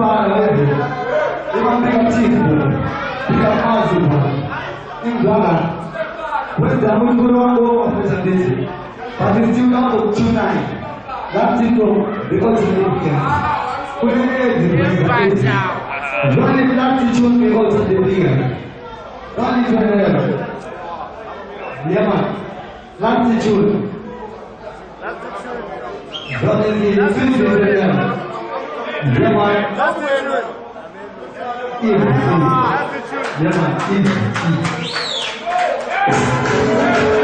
para ele. Eu aplicativo. Fica fácil, Igual. Quando a muito longo apresentei. But it's still not tonight. That's it, because it's weekend. Put it right now. Run it, that's it, because it's the weekend. Run it, whatever. Yeah, man. That's the truth. Run it, that's it, whatever. Yeah, man. That's the truth. Yeah, man.